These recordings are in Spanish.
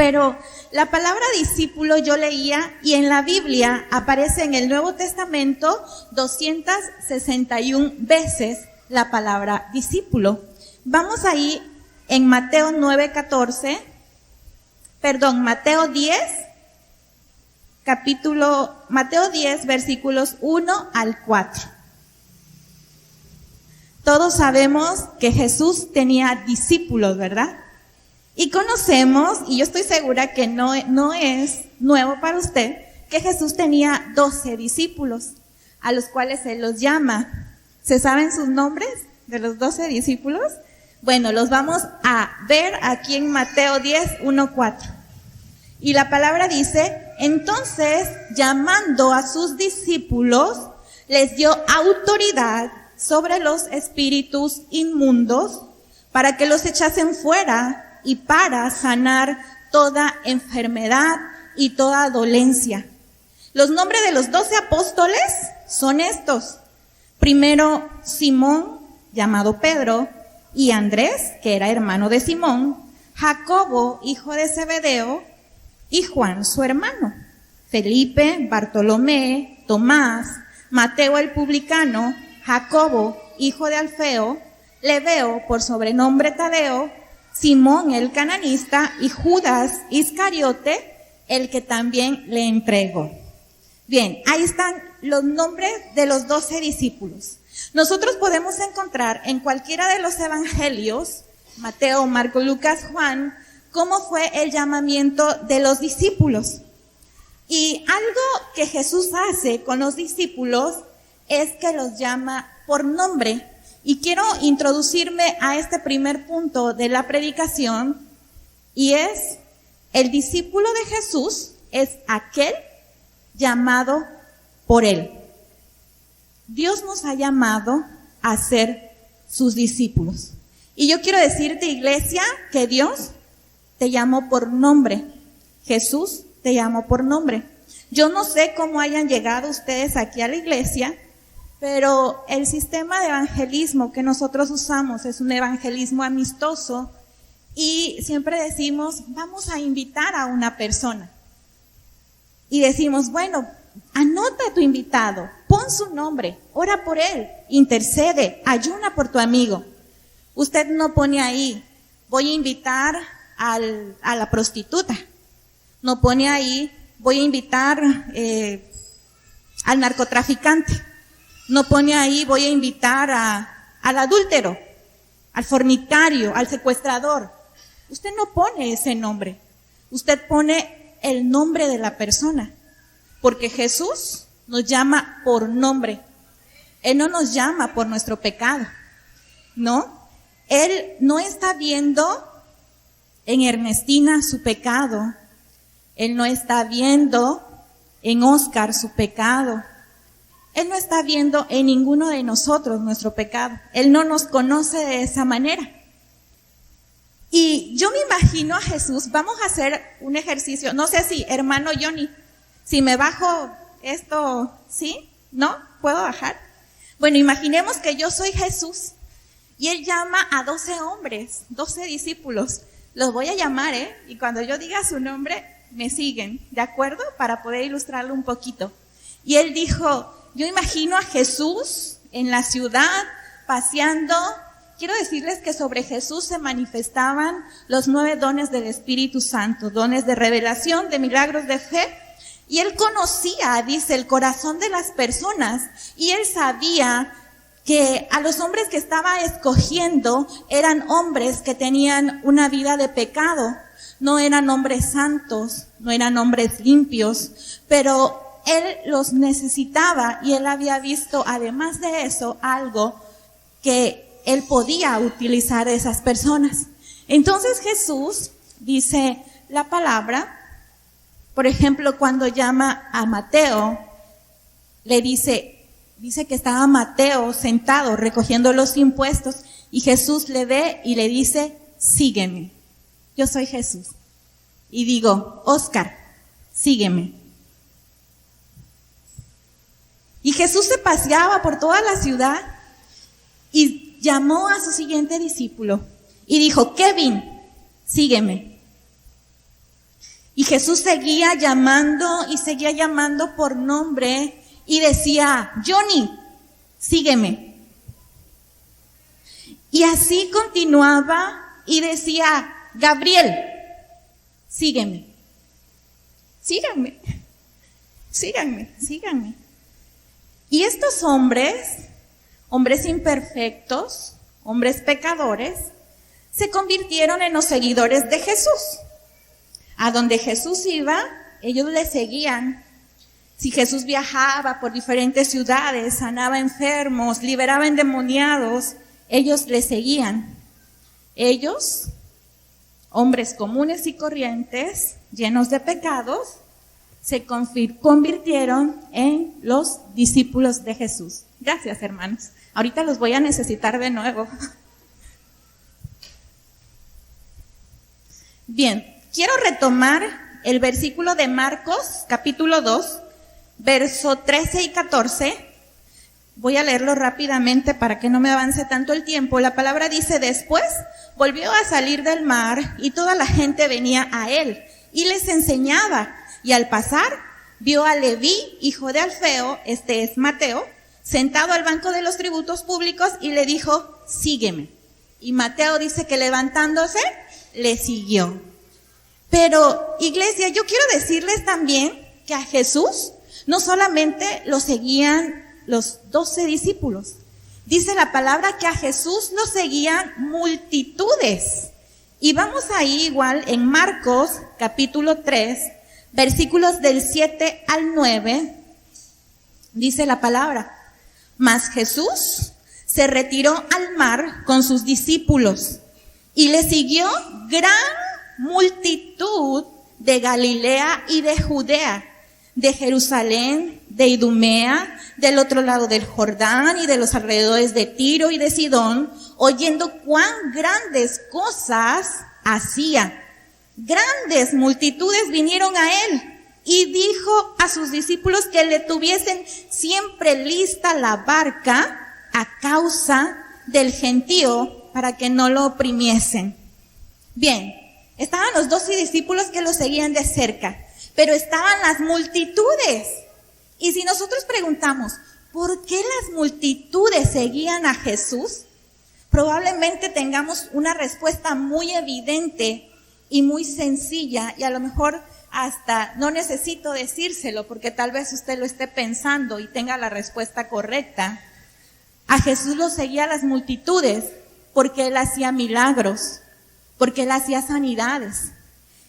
Pero la palabra discípulo yo leía y en la Biblia aparece en el Nuevo Testamento 261 veces la palabra discípulo. Vamos ahí en Mateo 10, versículos 1 al 4. Todos sabemos que Jesús tenía discípulos, ¿verdad? Y conocemos, y yo estoy segura que no es nuevo para usted, que Jesús tenía 12 discípulos, a los cuales Él los llama. ¿Se saben sus nombres de los 12 discípulos? Bueno, los vamos a ver aquí en Mateo 10, 1, 4. Y la palabra dice, entonces, llamando a sus discípulos, les dio autoridad sobre los espíritus inmundos para que los echasen fuera y para sanar toda enfermedad y toda dolencia. Los nombres de los 12 apóstoles son estos. Primero, Simón, llamado Pedro, y Andrés, que era hermano de Simón, Jacobo, hijo de Zebedeo, y Juan, su hermano, Felipe, Bartolomé, Tomás, Mateo el publicano, Jacobo, hijo de Alfeo, Lebeo, por sobrenombre Tadeo, Simón el cananista y Judas Iscariote, el que también le entregó. Bien, ahí están los nombres de los 12 discípulos. Nosotros podemos encontrar en cualquiera de los evangelios, Mateo, Marcos, Lucas, Juan, cómo fue el llamamiento de los discípulos. Y algo que Jesús hace con los discípulos es que los llama por nombre. Y quiero introducirme a este primer punto de la predicación, y es, el discípulo de Jesús es aquel llamado por Él. Dios nos ha llamado a ser sus discípulos. Y yo quiero decirte, iglesia, que Dios te llamó por nombre. Jesús te llamó por nombre. Yo no sé cómo hayan llegado ustedes aquí a la iglesia, pero el sistema de evangelismo que nosotros usamos es un evangelismo amistoso y siempre decimos, vamos a invitar a una persona. Y decimos, bueno, anota a tu invitado, pon su nombre, ora por él, intercede, ayuna por tu amigo. Usted no pone ahí, voy a invitar a la prostituta. No pone ahí, voy a invitar al narcotraficante. No pone ahí, voy a invitar al adúltero, al fornicario, al secuestrador. Usted no pone ese nombre. Usted pone el nombre de la persona. Porque Jesús nos llama por nombre. Él no nos llama por nuestro pecado. ¿No? Él no está viendo en Ernestina su pecado. Él no está viendo en Oscar su pecado. Él no está viendo en ninguno de nosotros nuestro pecado. Él no nos conoce de esa manera. Y yo me imagino a Jesús, vamos a hacer un ejercicio, no sé si, hermano Johnny, si me bajo esto, ¿sí? ¿No? ¿Puedo bajar? Bueno, imaginemos que yo soy Jesús y Él llama a 12 hombres, 12 discípulos. Los voy a llamar, y cuando yo diga su nombre, me siguen, ¿de acuerdo? Para poder ilustrarlo un poquito. Y Él dijo, yo imagino a Jesús en la ciudad, paseando. Quiero decirles que sobre Jesús se manifestaban los 9 dones del Espíritu Santo, dones de revelación, de milagros, de fe. Y Él conocía, dice, el corazón de las personas. Y Él sabía que a los hombres que estaba escogiendo eran hombres que tenían una vida de pecado. No eran hombres santos, no eran hombres limpios, pero Él los necesitaba y Él había visto, además de eso, algo que Él podía utilizar a esas personas. Entonces Jesús, dice la palabra, por ejemplo, cuando llama a Mateo, le dice que estaba Mateo sentado recogiendo los impuestos y Jesús le ve y le dice, sígueme. Yo soy Jesús. Y digo, Oscar, sígueme. Y Jesús se paseaba por toda la ciudad y llamó a su siguiente discípulo y dijo, Kevin, sígueme. Y Jesús seguía llamando por nombre y decía, Johnny, sígueme. Y así continuaba y decía, Gabriel, sígueme. Síganme, síganme, síganme. Y estos hombres imperfectos, hombres pecadores, se convirtieron en los seguidores de Jesús. A donde Jesús iba, ellos le seguían. Si Jesús viajaba por diferentes ciudades, sanaba enfermos, liberaba endemoniados, ellos le seguían. Ellos, hombres comunes y corrientes, llenos de pecados, se convirtieron en los discípulos de Jesús. Gracias, hermanos. Ahorita los voy a necesitar de nuevo. Bien, quiero retomar el versículo de Marcos, capítulo 2, verso 13 y 14. Voy a leerlo rápidamente para que no me avance tanto el tiempo. La palabra dice, después volvió a salir del mar y toda la gente venía a él y les enseñaba. Y al pasar, vio a Leví, hijo de Alfeo, este es Mateo, sentado al banco de los tributos públicos y le dijo, sígueme. Y Mateo dice que levantándose, le siguió. Pero, iglesia, yo quiero decirles también que a Jesús no solamente lo seguían los 12 discípulos. Dice la palabra que a Jesús lo seguían multitudes. Y vamos ahí igual en Marcos, capítulo 3, versículos del 7 al 9, dice la palabra, mas Jesús se retiró al mar con sus discípulos y le siguió gran multitud de Galilea y de Judea, de Jerusalén, de Idumea, del otro lado del Jordán y de los alrededores de Tiro y de Sidón, oyendo cuán grandes cosas hacía. Grandes multitudes vinieron a él y dijo a sus discípulos que le tuviesen siempre lista la barca a causa del gentío para que no lo oprimiesen. Bien, estaban los 12 discípulos que lo seguían de cerca, pero estaban las multitudes. Y si nosotros preguntamos, ¿por qué las multitudes seguían a Jesús? Probablemente tengamos una respuesta muy evidente y muy sencilla, y a lo mejor hasta no necesito decírselo porque tal vez usted lo esté pensando y tenga la respuesta correcta. A Jesús lo seguía las multitudes porque él hacía milagros, porque él hacía sanidades.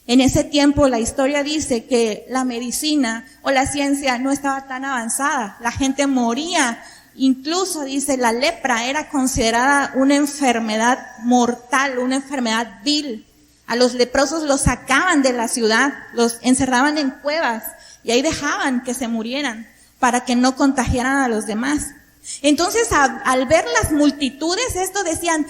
En ese tiempo la historia dice que la medicina o la ciencia no estaba tan avanzada, la gente moría, incluso dice la lepra era considerada una enfermedad mortal, una enfermedad vil. A los leprosos los sacaban de la ciudad, los encerraban en cuevas y ahí dejaban que se murieran para que no contagiaran a los demás. Entonces al ver las multitudes, esto decían,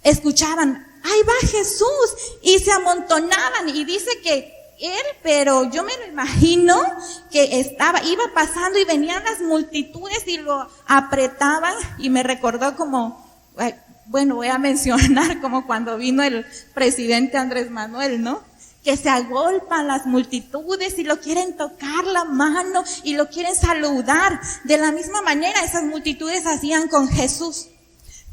escuchaban, ¡ahí va Jesús! Y se amontonaban y dice que él, pero yo me lo imagino que iba pasando y venían las multitudes y lo apretaban y me recordó como, bueno, voy a mencionar como cuando vino el presidente Andrés Manuel, ¿no? Que se agolpan las multitudes y lo quieren tocar la mano y lo quieren saludar. De la misma manera esas multitudes hacían con Jesús.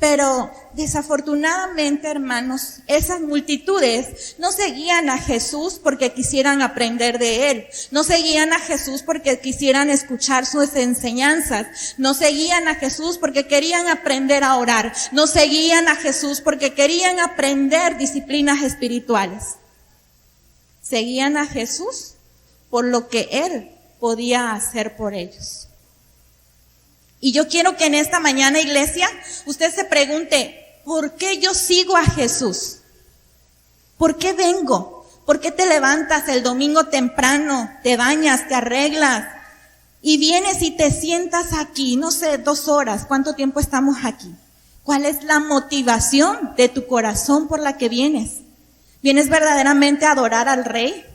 Pero desafortunadamente, hermanos, esas multitudes no seguían a Jesús porque quisieran aprender de él. No seguían a Jesús porque quisieran escuchar sus enseñanzas. No seguían a Jesús porque querían aprender a orar. No seguían a Jesús porque querían aprender disciplinas espirituales. Seguían a Jesús por lo que él podía hacer por ellos. Y yo quiero que en esta mañana, iglesia, usted se pregunte, ¿por qué yo sigo a Jesús? ¿Por qué vengo? ¿Por qué te levantas el domingo temprano, te bañas, te arreglas y vienes y te sientas aquí, no sé, 2 horas, ¿cuánto tiempo estamos aquí? ¿Cuál es la motivación de tu corazón por la que vienes? ¿Vienes verdaderamente a adorar al Rey?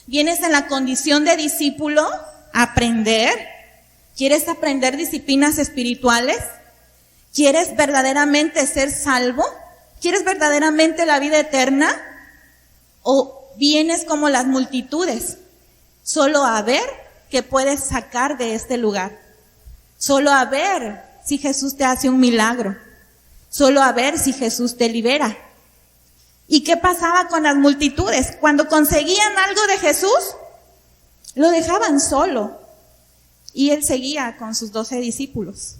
¿Vienes en la condición de discípulo a aprender? ¿Quieres aprender disciplinas espirituales? ¿Quieres verdaderamente ser salvo? ¿Quieres verdaderamente la vida eterna? ¿O vienes como las multitudes, solo a ver qué puedes sacar de este lugar, solo a ver si Jesús te hace un milagro, solo a ver si Jesús te libera. ¿Y qué pasaba con las multitudes? Cuando conseguían algo de Jesús, lo dejaban solo y Él seguía con sus 12 discípulos.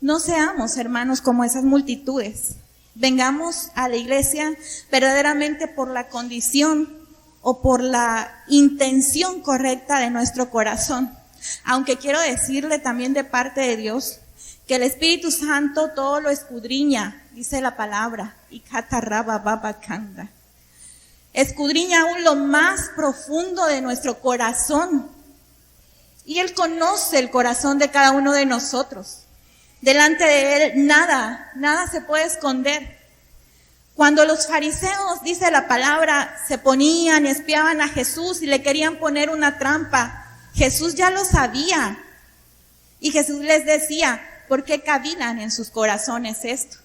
No seamos, hermanos, como esas multitudes. Vengamos a la iglesia verdaderamente por la condición o por la intención correcta de nuestro corazón. Aunque quiero decirle también de parte de Dios que el Espíritu Santo todo lo escudriña, dice la palabra, y catarraba babacanda. Escudriña aún lo más profundo de nuestro corazón. Y Él conoce el corazón de cada uno de nosotros. Delante de Él nada se puede esconder. Cuando los fariseos, dice la palabra, se ponían y espiaban a Jesús y le querían poner una trampa, Jesús ya lo sabía. Y Jesús les decía, ¿por qué cavilan en sus corazones esto?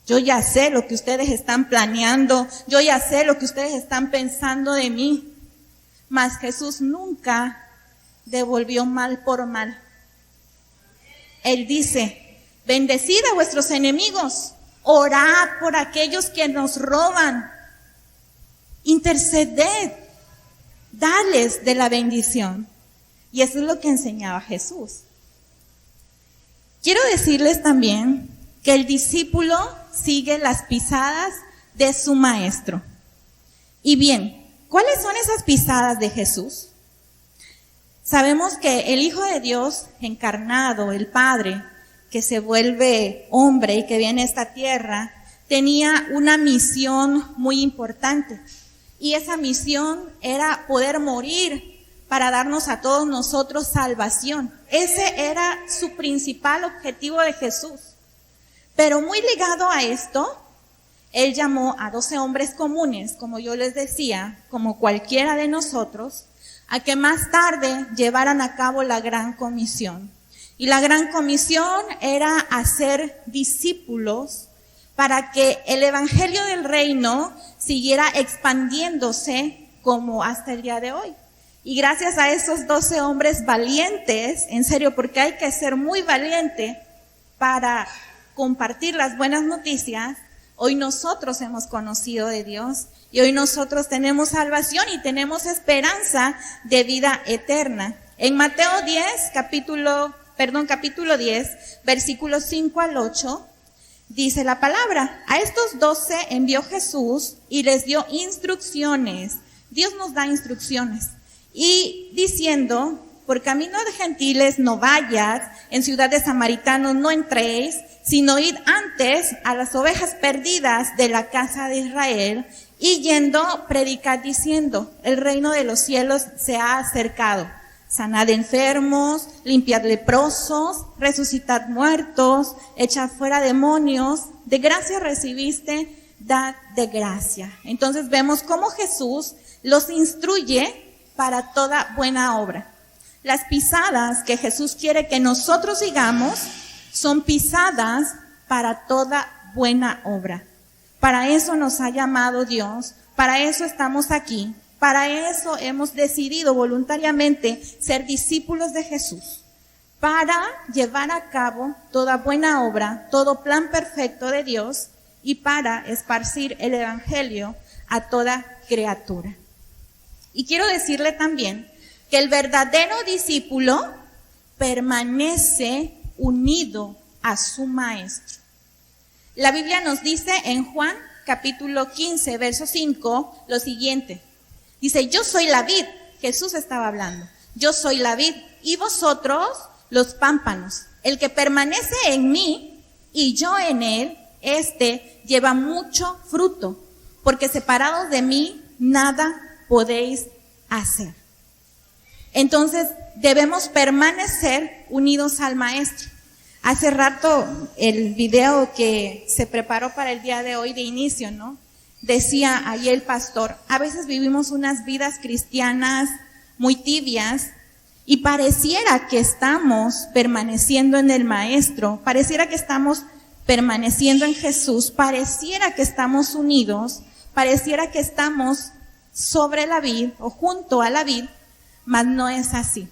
Yo ya sé lo que ustedes están planeando, yo ya sé lo que ustedes están pensando de mí. Mas Jesús nunca devolvió mal por mal. Él dice, bendecid a vuestros enemigos, orad por aquellos que nos roban, interceded, dales de la bendición. Y eso es lo que enseñaba Jesús. Quiero decirles también que el discípulo sigue las pisadas de su maestro. Y bien, ¿cuáles son esas pisadas de Jesús? Sabemos que el Hijo de Dios encarnado, el Padre, que se vuelve hombre y que viene a esta tierra, tenía una misión muy importante. Y esa misión era poder morir para darnos a todos nosotros salvación. Ese era su principal objetivo de Jesús. Pero muy ligado a esto, Él llamó a 12 hombres comunes, como yo les decía, como cualquiera de nosotros, a que más tarde llevaran a cabo la gran comisión. Y la gran comisión era hacer discípulos para que el evangelio del reino siguiera expandiéndose como hasta el día de hoy. Y gracias a esos 12 hombres valientes, en serio, porque hay que ser muy valiente para compartir las buenas noticias, hoy nosotros hemos conocido de Dios y hoy nosotros tenemos salvación y tenemos esperanza de vida eterna. En Mateo 10, capítulo 10, versículos 5 al 8, dice la palabra, a estos 12 envió Jesús y les dio instrucciones. Dios nos da instrucciones. Y diciendo, por camino de gentiles no vayas, en ciudad de samaritanos no entréis, sino id antes a las ovejas perdidas de la casa de Israel, y yendo predicad diciendo, el reino de los cielos se ha acercado. Sanad enfermos, limpiad leprosos, resucitad muertos, echad fuera demonios, de gracia recibiste, dad de gracia. Entonces vemos cómo Jesús los instruye para toda buena obra. Las pisadas que Jesús quiere que nosotros sigamos son pisadas para toda buena obra. Para eso nos ha llamado Dios, para eso estamos aquí, para eso hemos decidido voluntariamente ser discípulos de Jesús, para llevar a cabo toda buena obra, todo plan perfecto de Dios y para esparcir el evangelio a toda criatura. Y quiero decirle también que el verdadero discípulo permanece unido a su maestro. La Biblia nos dice en Juan capítulo 15, verso 5, lo siguiente. Dice, yo soy la vid, Jesús estaba hablando, yo soy la vid y vosotros los pámpanos. El que permanece en mí y yo en él, este lleva mucho fruto, porque separados de mí nada podéis hacer. Entonces debemos permanecer unidos al maestro. Hace rato el video que se preparó para el día de hoy de inicio, ¿no? Decía ahí el pastor, a veces vivimos unas vidas cristianas muy tibias y pareciera que estamos permaneciendo en el maestro, pareciera que estamos permaneciendo en Jesús, pareciera que estamos unidos, pareciera que estamos sobre la vid o junto a la vid, mas no es así.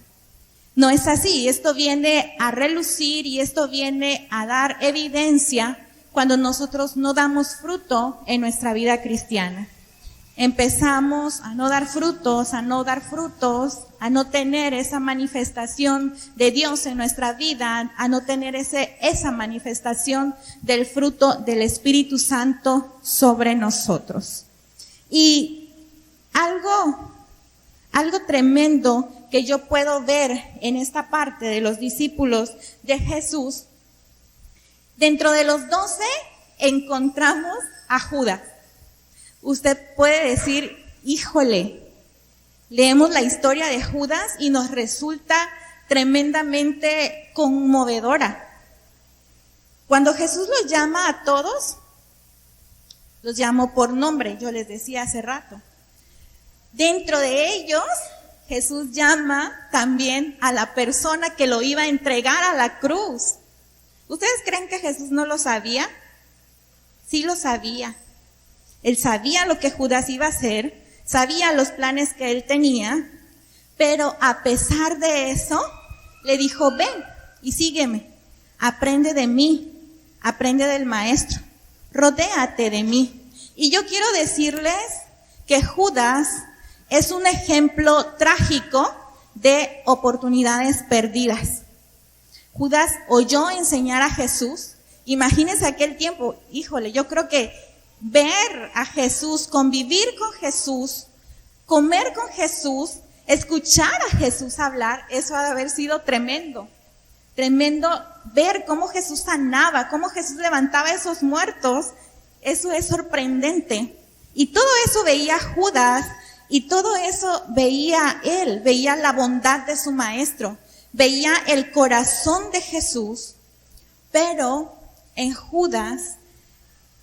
No es así. Esto viene a relucir y esto viene a dar evidencia cuando nosotros no damos fruto en nuestra vida cristiana. Empezamos a no dar frutos, a no tener esa manifestación de Dios en nuestra vida, a no tener esa manifestación del fruto del Espíritu Santo sobre nosotros. Y algo tremendo que yo puedo ver en esta parte de los discípulos de Jesús, dentro de los 12 encontramos a Judas. Usted puede decir, híjole, leemos la historia de Judas y nos resulta tremendamente conmovedora. Cuando Jesús los llama a todos, los llamó por nombre, yo les decía hace rato. Dentro de ellos, Jesús llama también a la persona que lo iba a entregar a la cruz. ¿Ustedes creen que Jesús no lo sabía? Sí lo sabía. Él sabía lo que Judas iba a hacer, sabía los planes que él tenía, pero a pesar de eso, le dijo, ven y sígueme, aprende de mí, aprende del Maestro, rodéate de mí. Y yo quiero decirles que Judas es un ejemplo trágico de oportunidades perdidas. Judas oyó enseñar a Jesús. Imagínense aquel tiempo, híjole, yo creo que ver a Jesús, convivir con Jesús, comer con Jesús, escuchar a Jesús hablar, eso ha de haber sido tremendo. Tremendo ver cómo Jesús sanaba, cómo Jesús levantaba a esos muertos, eso es sorprendente. Y todo eso veía Judas, y todo eso veía él, veía la bondad de su Maestro, veía el corazón de Jesús, pero en Judas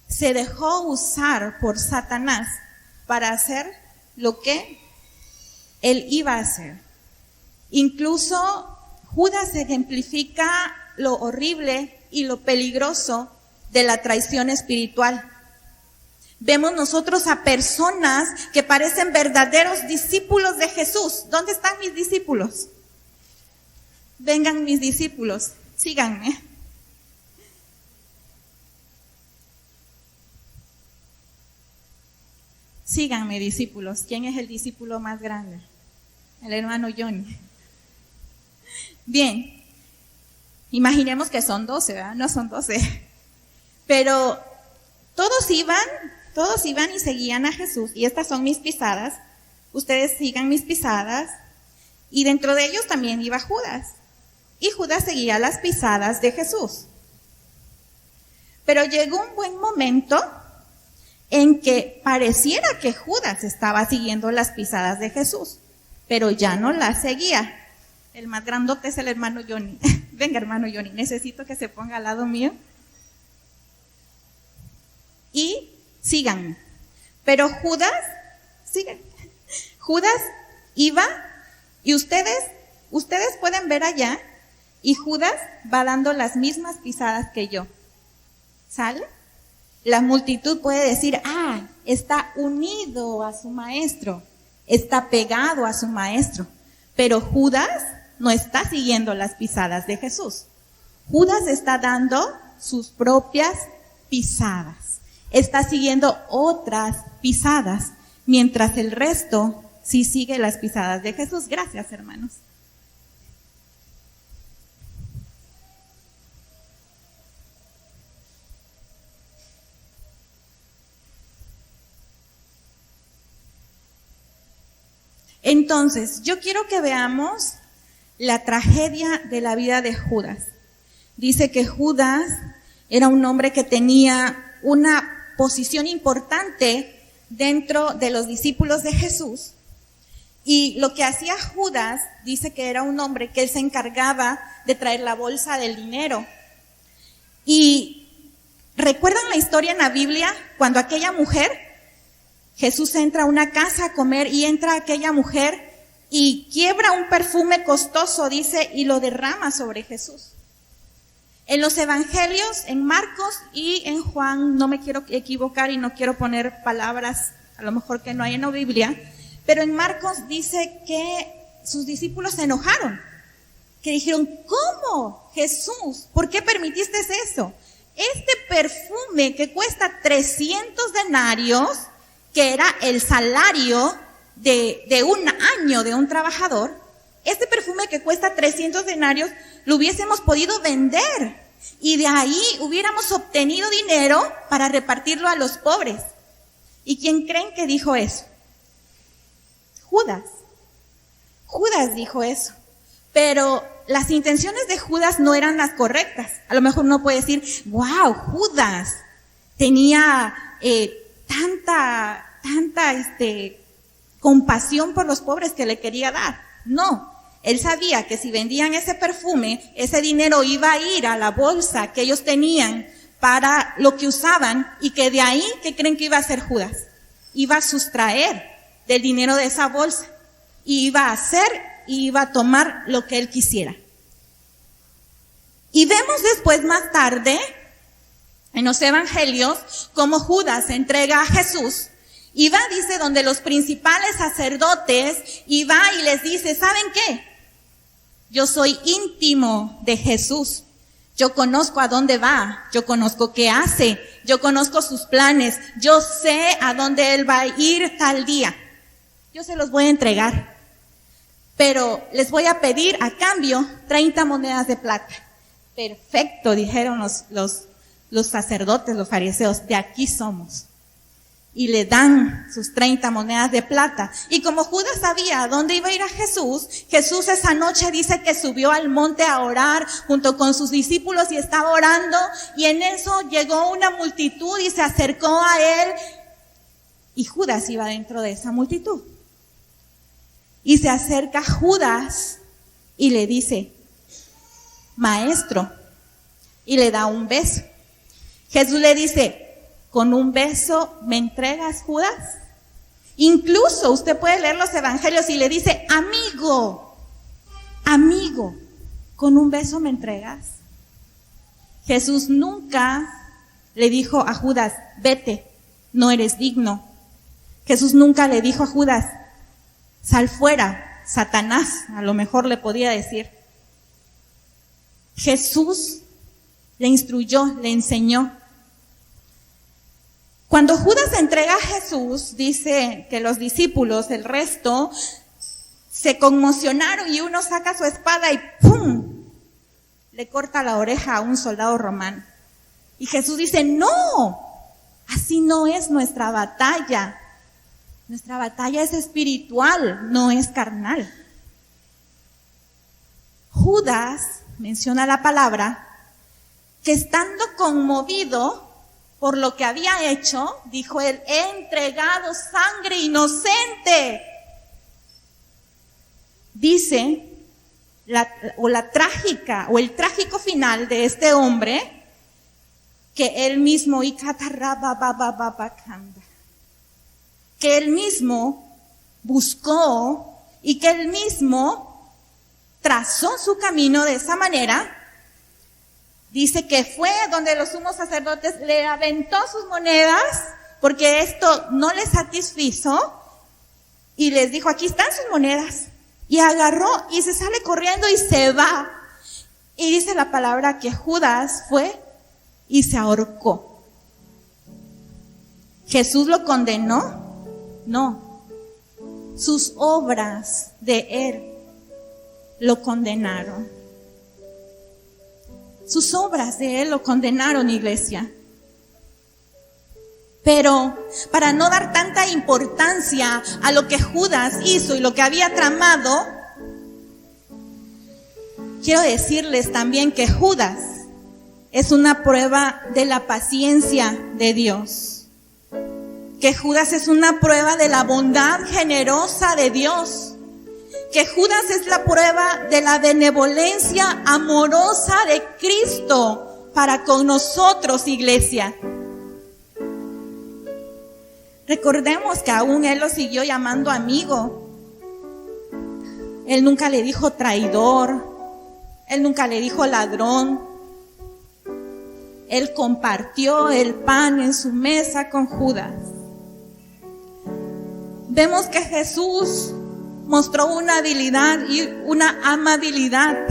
se dejó usar por Satanás para hacer lo que él iba a hacer. Incluso Judas ejemplifica lo horrible y lo peligroso de la traición espiritual. Vemos nosotros a personas que parecen verdaderos discípulos de Jesús. ¿Dónde están mis discípulos? Vengan mis discípulos, síganme. Síganme, discípulos. ¿Quién es el discípulo más grande? El hermano Johnny. Bien, imaginemos que son 12, ¿verdad? No son 12. Pero todos iban y seguían a Jesús. Y estas son mis pisadas. Ustedes sigan mis pisadas. Y dentro de ellos también iba Judas. Y Judas seguía las pisadas de Jesús. Pero llegó un buen momento en que pareciera que Judas estaba siguiendo las pisadas de Jesús, pero ya no las seguía. El más grandote es el hermano Johnny. Venga, hermano Johnny, necesito que se ponga al lado mío. Y síganme. Pero Judas iba, y ustedes pueden ver allá, y Judas va dando las mismas pisadas que yo. ¿Sale? La multitud puede decir, está unido a su Maestro, está pegado a su Maestro. Pero Judas no está siguiendo las pisadas de Jesús. Judas está dando sus propias pisadas. Está siguiendo otras pisadas, mientras el resto sí sigue las pisadas de Jesús. Gracias, hermanos. Entonces, yo quiero que veamos la tragedia de la vida de Judas. Dice que Judas era un hombre que tenía una posición importante dentro de los discípulos de Jesús. Y lo que hacía Judas, dice que era un hombre que él se encargaba de traer la bolsa del dinero. Y ¿recuerdan la historia en la Biblia cuando aquella mujer, Jesús entra a una casa a comer y entra aquella mujer y quiebra un perfume costoso, dice, y lo derrama sobre Jesús? En los evangelios, en Marcos y en Juan, no me quiero equivocar y no quiero poner palabras a lo mejor que no hay en la Biblia, pero en Marcos dice que sus discípulos se enojaron, que dijeron, ¿cómo, Jesús? ¿Por qué permitiste eso? Este perfume que cuesta 300 denarios, que era el salario de un año de un trabajador, este perfume que cuesta 300 denarios, lo hubiésemos podido vender y de ahí hubiéramos obtenido dinero para repartirlo a los pobres. ¿Y quién creen que dijo eso? Judas. Judas dijo eso. Pero las intenciones de Judas no eran las correctas. A lo mejor uno puede decir, wow, Judas tenía tanta compasión por los pobres que le quería dar. No. Él sabía que si vendían ese perfume, ese dinero iba a ir a la bolsa que ellos tenían para lo que usaban y que de ahí, ¿qué creen que iba a hacer Judas? Iba a sustraer del dinero de esa bolsa y iba a hacer y iba a tomar lo que él quisiera. Y vemos después más tarde en los evangelios cómo Judas entrega a Jesús. Y va, dice, donde los principales sacerdotes, y va y les dice, ¿saben qué? Yo soy íntimo de Jesús. Yo conozco a dónde va, yo conozco qué hace, yo conozco sus planes, yo sé a dónde él va a ir tal día. Yo se los voy a entregar, pero les voy a pedir a cambio 30 monedas de plata. Perfecto, dijeron los sacerdotes, los fariseos, de aquí somos. Y le dan sus 30 monedas de plata. Y como Judas sabía a dónde iba a ir a Jesús, Jesús esa noche dice que subió al monte a orar junto con sus discípulos y estaba orando. Y en eso llegó una multitud y se acercó a él. Y Judas iba dentro de esa multitud. Y se acerca Judas y le dice, Maestro, y le da un beso. Jesús le dice, ¿con un beso me entregas, Judas? Incluso usted puede leer los evangelios y le dice, amigo, ¿con un beso me entregas? Jesús nunca le dijo a Judas, vete, no eres digno. Jesús nunca le dijo a Judas, sal fuera, Satanás, a lo mejor le podía decir. Jesús le instruyó, le enseñó. Cuando Judas entrega a Jesús, dice que los discípulos, el resto, se conmocionaron y uno saca su espada y ¡pum! Le corta la oreja a un soldado romano. Y Jesús dice, no, así no es nuestra batalla. Nuestra batalla es espiritual, no es carnal. Judas, menciona la palabra, que estando conmovido por lo que había hecho, dijo él, he entregado sangre inocente. Dice el trágico final de este hombre, que él mismo, que él mismo buscó y que él mismo trazó su camino de esa manera. Dice que fue donde los sumos sacerdotes le aventó sus monedas porque esto no les satisfizo y les dijo, aquí están sus monedas. Y agarró y se sale corriendo y se va. Y dice la palabra que Judas fue y se ahorcó. ¿Jesús lo condenó? No. Sus obras de él lo condenaron. Sus obras de él lo condenaron, iglesia. Pero para no dar tanta importancia a lo que Judas hizo y lo que había tramado, quiero decirles también que Judas es una prueba de la paciencia de Dios. Que Judas es una prueba de la bondad generosa de Dios. Que Judas es la prueba de la benevolencia amorosa de Cristo para con nosotros, iglesia. Recordemos que aún él lo siguió llamando amigo. Él nunca le dijo traidor. Él nunca le dijo ladrón. Él compartió el pan en su mesa con Judas. Vemos que Jesús mostró una habilidad y una amabilidad,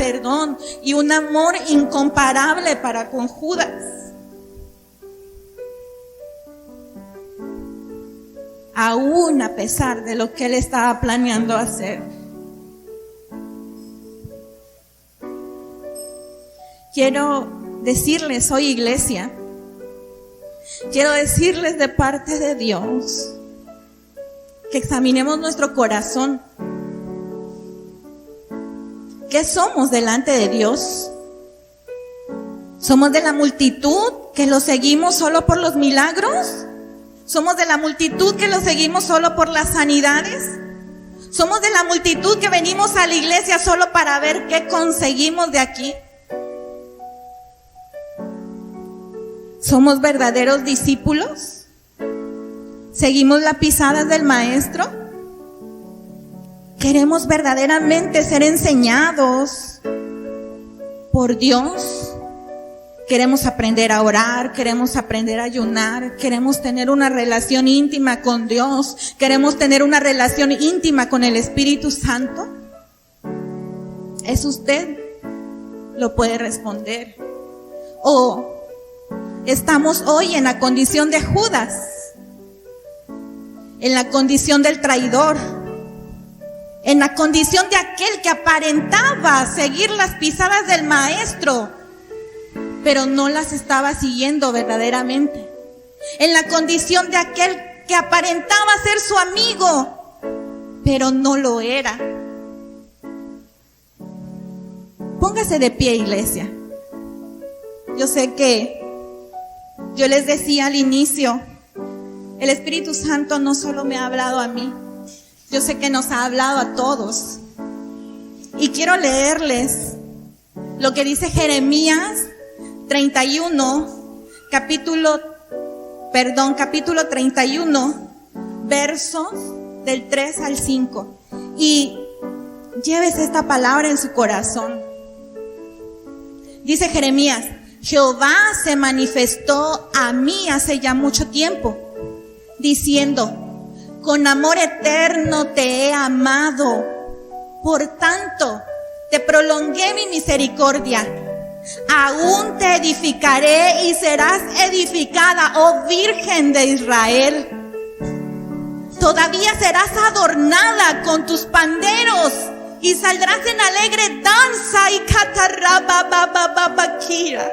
y un amor incomparable para con Judas. Aún a pesar de lo que él estaba planeando hacer. Quiero decirles hoy, iglesia, quiero decirles de parte de Dios que examinemos nuestro corazón. ¿Qué somos delante de Dios? ¿Somos de la multitud que lo seguimos solo por los milagros? ¿Somos de la multitud que lo seguimos solo por las sanidades? ¿Somos de la multitud que venimos a la iglesia solo para ver qué conseguimos de aquí? ¿Somos verdaderos discípulos? ¿Seguimos las pisadas del Maestro? ¿Queremos verdaderamente ser enseñados por Dios? Queremos aprender a orar, queremos aprender a ayunar, queremos tener una relación íntima con Dios, queremos tener una relación íntima con el Espíritu Santo. ¿Es usted? Lo puede responder. ¿O estamos hoy en la condición de Judas? En la condición del traidor, en la condición de aquel que aparentaba seguir las pisadas del Maestro, pero no las estaba siguiendo verdaderamente. En la condición de aquel que aparentaba ser su amigo, pero no lo era. Póngase de pie, iglesia. Yo sé que yo les decía al inicio, el Espíritu Santo no solo me ha hablado a mí, yo sé que nos ha hablado a todos. Y quiero leerles lo que dice Jeremías 31, capítulo 31, versos del 3 al 5. Y llévese esta palabra en su corazón. Dice Jeremías: Jehová se manifestó a mí hace ya mucho tiempo, diciendo: con amor eterno te he amado, por tanto te prolongué mi misericordia. Aún te edificaré y serás edificada, oh Virgen de Israel. Todavía serás adornada con tus panderos y saldrás en alegre danza y catarrababababakira.